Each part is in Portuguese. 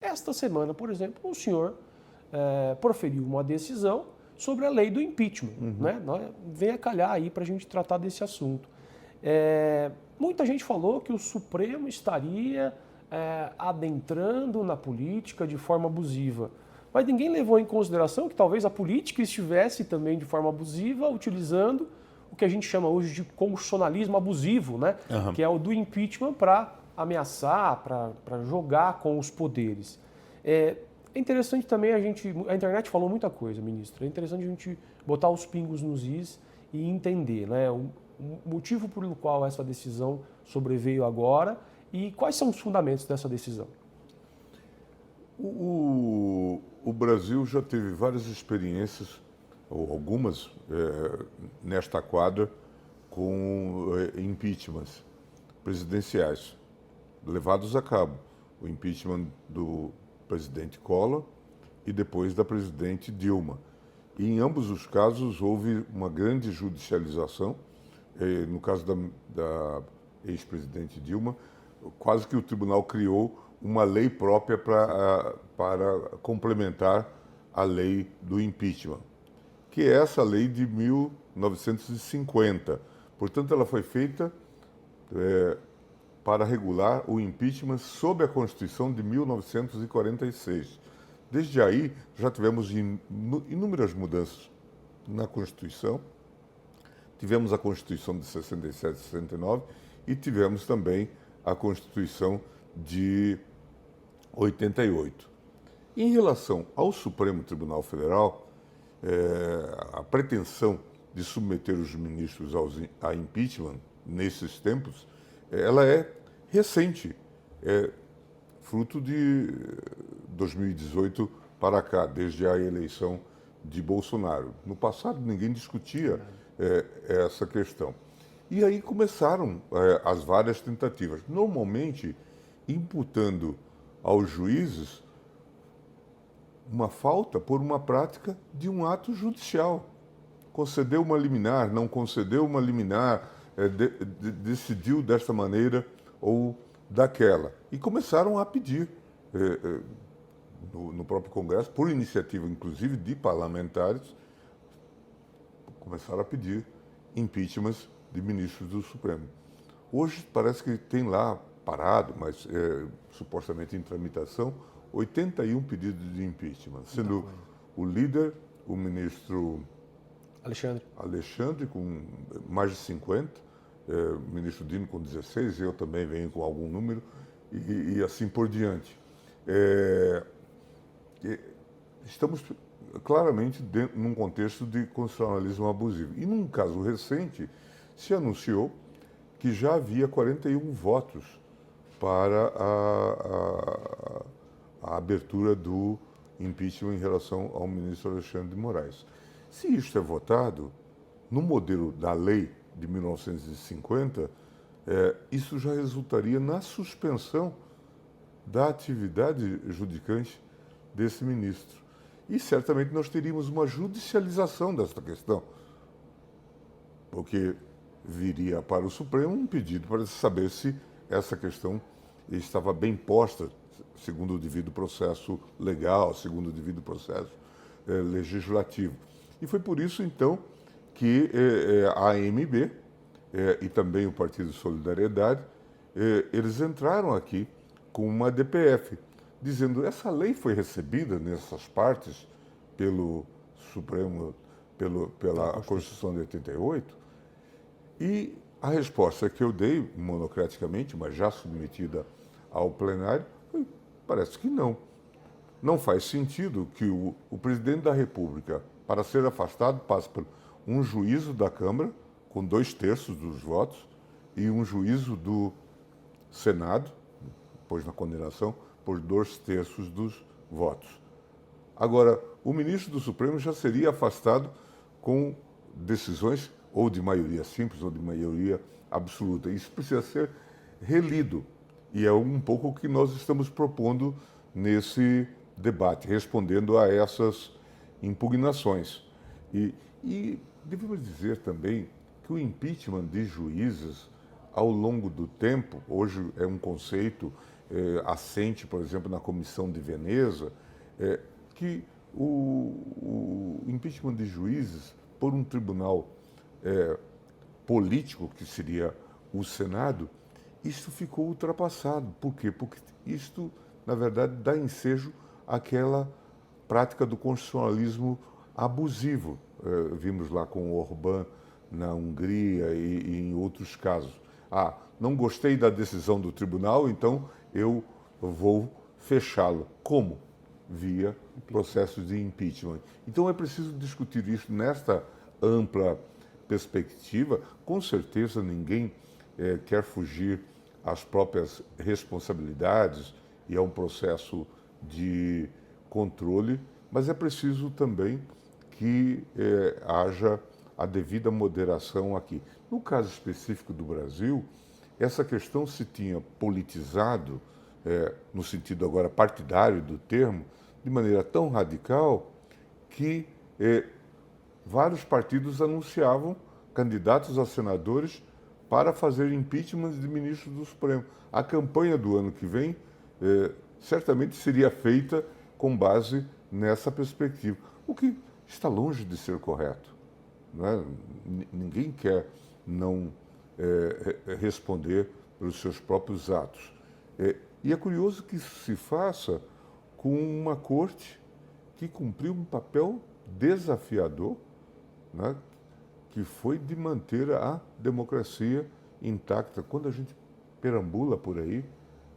esta semana, por exemplo, o senhor proferiu uma decisão sobre a lei do impeachment. Né? Venha calhar aí para a gente tratar desse assunto. Muita gente falou que o Supremo estaria adentrando na política de forma abusiva. Mas ninguém levou em consideração que talvez a política estivesse também de forma abusiva, utilizando o que a gente chama hoje de constitucionalismo abusivo, né? Que é o do impeachment para ameaçar, para jogar com os poderes. É interessante também a internet falou muita coisa, ministro, é interessante a gente botar os pingos nos is e entender, né? O motivo pelo qual essa decisão sobreveio agora e quais são os fundamentos dessa decisão. O Brasil já teve várias experiências, ou algumas, nesta quadra, com impeachments presidenciais levados a cabo. O impeachment do presidente Collor e depois da presidente Dilma. E em ambos os casos houve uma grande judicialização. No caso da ex-presidente Dilma, quase que o tribunal criou uma lei própria para complementar a lei do impeachment, que é essa lei de 1950. Portanto, ela foi feita para regular o impeachment sob a Constituição de 1946. Desde aí, já tivemos inúmeras mudanças na Constituição. Tivemos a Constituição de 67 e 69 e tivemos também a Constituição de 88. Em relação ao Supremo Tribunal Federal, a pretensão de submeter os ministros a impeachment nesses tempos, ela é recente, é fruto de 2018 para cá, desde a eleição de Bolsonaro. No passado, ninguém discutia essa questão. E aí começaram as várias tentativas, normalmente imputando aos juízes uma falta por uma prática de um ato judicial. Concedeu uma liminar, não concedeu uma liminar, decidiu desta maneira ou daquela. E começaram a pedir, no próprio Congresso, por iniciativa inclusive de parlamentares, começaram a pedir impeachments de ministros do Supremo. Hoje parece que tem lá parado, mas supostamente em tramitação, 81 pedidos de impeachment, sendo o líder, o ministro Alexandre com mais de 50, o ministro Dino com 16, eu também venho com algum número, e assim por diante. Estamos claramente num contexto de constitucionalismo abusivo. E num caso recente, se anunciou que já havia 41 votos para a abertura do impeachment em relação ao ministro Alexandre de Moraes. Se isto é votado, no modelo da lei de 1950, isso já resultaria na suspensão da atividade judicante desse ministro. E certamente nós teríamos uma judicialização desta questão, porque viria para o Supremo um pedido para saber se essa questão estava bem posta, segundo o devido processo legal, segundo o devido processo legislativo. E foi por isso, então, que a AMB e também o Partido Solidariedade, eles entraram aqui com uma DPF, dizendo que essa lei foi recebida nessas partes pelo Supremo, pela Constituição de 88, e a resposta que eu dei, monocraticamente, mas já submetida ao plenário, foi, parece que não. Não faz sentido que o presidente da República, para ser afastado, passe por um juízo da Câmara, com 2/3 dos votos, e um juízo do Senado, depois na condenação, por 2/3 dos votos. Agora, o ministro do Supremo já seria afastado com decisões ou de maioria simples ou de maioria absoluta. Isso precisa ser relido. E é um pouco o que nós estamos propondo nesse debate, respondendo a essas impugnações. E devemos dizer também que o impeachment de juízes, ao longo do tempo, hoje é um conceito assente, por exemplo, na Comissão de Veneza, que o impeachment de juízes por um tribunal político, que seria o Senado, isso ficou ultrapassado. Por quê? Porque isto, na verdade, dá ensejo àquela prática do constitucionalismo abusivo. Vimos lá com o Orbán na Hungria e em outros casos. Não gostei da decisão do tribunal, então eu vou fechá-lo. Como? Via processos de impeachment. Então é preciso discutir isso nesta ampla perspectiva. Com certeza ninguém quer fugir às próprias responsabilidades e a um processo de controle, mas é preciso também que haja a devida moderação aqui. No caso específico do Brasil, essa questão se tinha politizado, no sentido agora partidário do termo, de maneira tão radical que vários partidos anunciavam candidatos a senadores para fazer impeachment de ministros do Supremo. A campanha do ano que vem certamente seria feita com base nessa perspectiva, o que está longe de ser correto. Não é? Ninguém quer não responder pelos seus próprios atos. E é curioso que isso se faça com uma corte que cumpriu um papel desafiador, né, que foi de manter a democracia intacta. Quando a gente perambula por aí,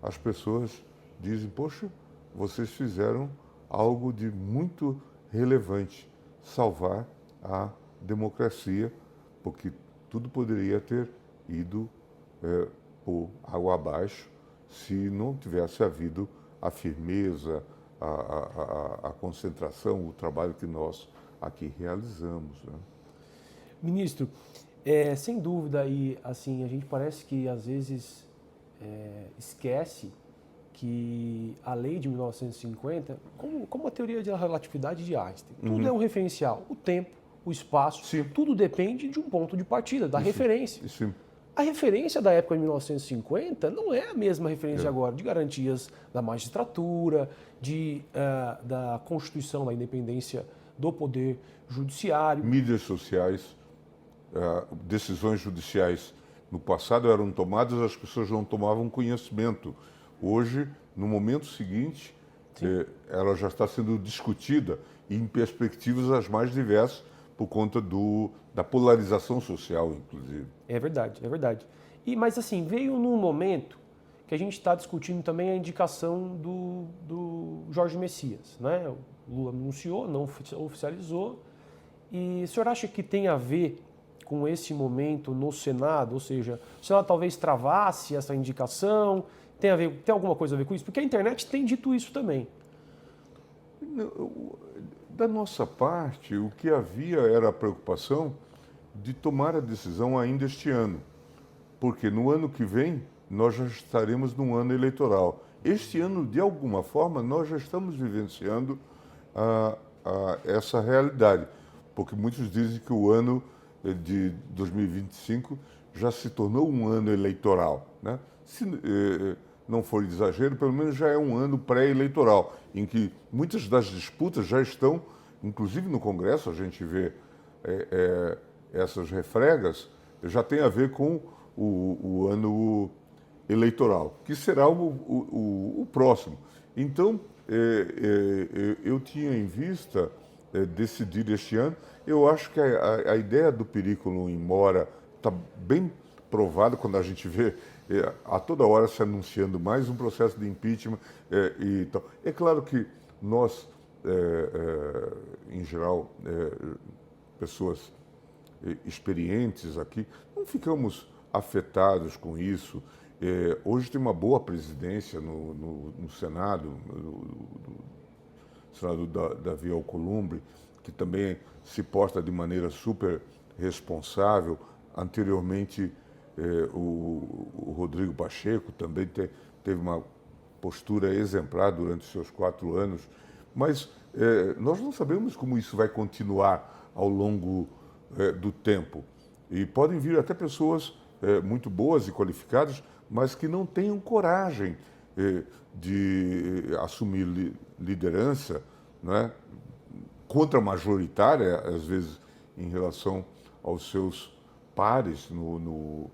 as pessoas dizem: poxa, vocês fizeram algo de muito relevante, salvar a democracia, porque tudo poderia ter ido por água abaixo se não tivesse havido a firmeza, a concentração, o trabalho que nós aqui realizamos, né? Ministro, sem dúvida, e assim, a gente parece que às vezes esquece que a lei de 1950, como a teoria da relatividade de Einstein, tudo é um referencial, o tempo, o espaço, Sim. tudo depende de um ponto de partida, da referência. Sim. A referência da época de 1950 não é a mesma referência agora de garantias da magistratura, da Constituição, da independência do Poder Judiciário. Mídias sociais, decisões judiciais no passado eram tomadas, as pessoas não tomavam conhecimento. Hoje, no momento seguinte, ela já está sendo discutida em perspectivas as mais diversas por conta da polarização social, inclusive. É verdade, é verdade. Mas assim, veio num momento que a gente está discutindo também a indicação do Jorge Messias, né? O Lula anunciou, não oficializou. E o senhor acha que tem a ver com esse momento no Senado? Ou seja, o Senado talvez travasse essa indicação? Tem alguma coisa a ver com isso? Porque a internet tem dito isso também. Da nossa parte, o que havia era a preocupação de tomar a decisão ainda este ano, porque no ano que vem nós já estaremos num ano eleitoral. Este ano, de alguma forma, nós já estamos vivenciando essa realidade, porque muitos dizem que o ano de 2025 já se tornou um ano eleitoral, né? Se não for exagero, pelo menos já é um ano pré-eleitoral, em que muitas das disputas já estão, inclusive no Congresso, a gente vê essas refregas, já tem a ver com o ano eleitoral, que será o próximo. Então, eu tinha em vista decidir este ano. Eu acho que a ideia do periculum in mora está bem provada quando a gente vê a toda hora se anunciando mais um processo de impeachment e tal. É claro que nós, em geral, pessoas experientes aqui, não ficamos afetados com isso. Hoje tem uma boa presidência no Senado, senador Davi Alcolumbre, que também se porta de maneira super responsável. Anteriormente, o Rodrigo Pacheco também teve uma postura exemplar durante os seus 4 anos. Mas nós não sabemos como isso vai continuar ao longo do tempo. E podem vir até pessoas muito boas e qualificadas, mas que não tenham coragem de assumir liderança, não é? Contra-majoritária, às vezes, em relação aos seus pares no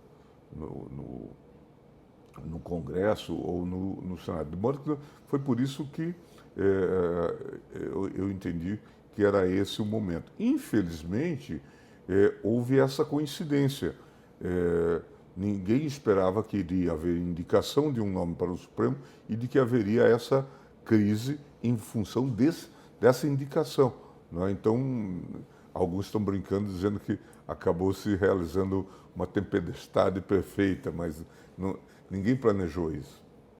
Congresso ou no Senado. De modo que foi por isso que eu entendi que era esse o momento. Infelizmente, houve essa coincidência. Ninguém esperava que iria haver indicação de um nome para o Supremo e de que haveria essa crise em função dessa indicação. Não é? Então, alguns estão brincando, dizendo que acabou se realizando uma tempestade perfeita, mas ninguém planejou isso.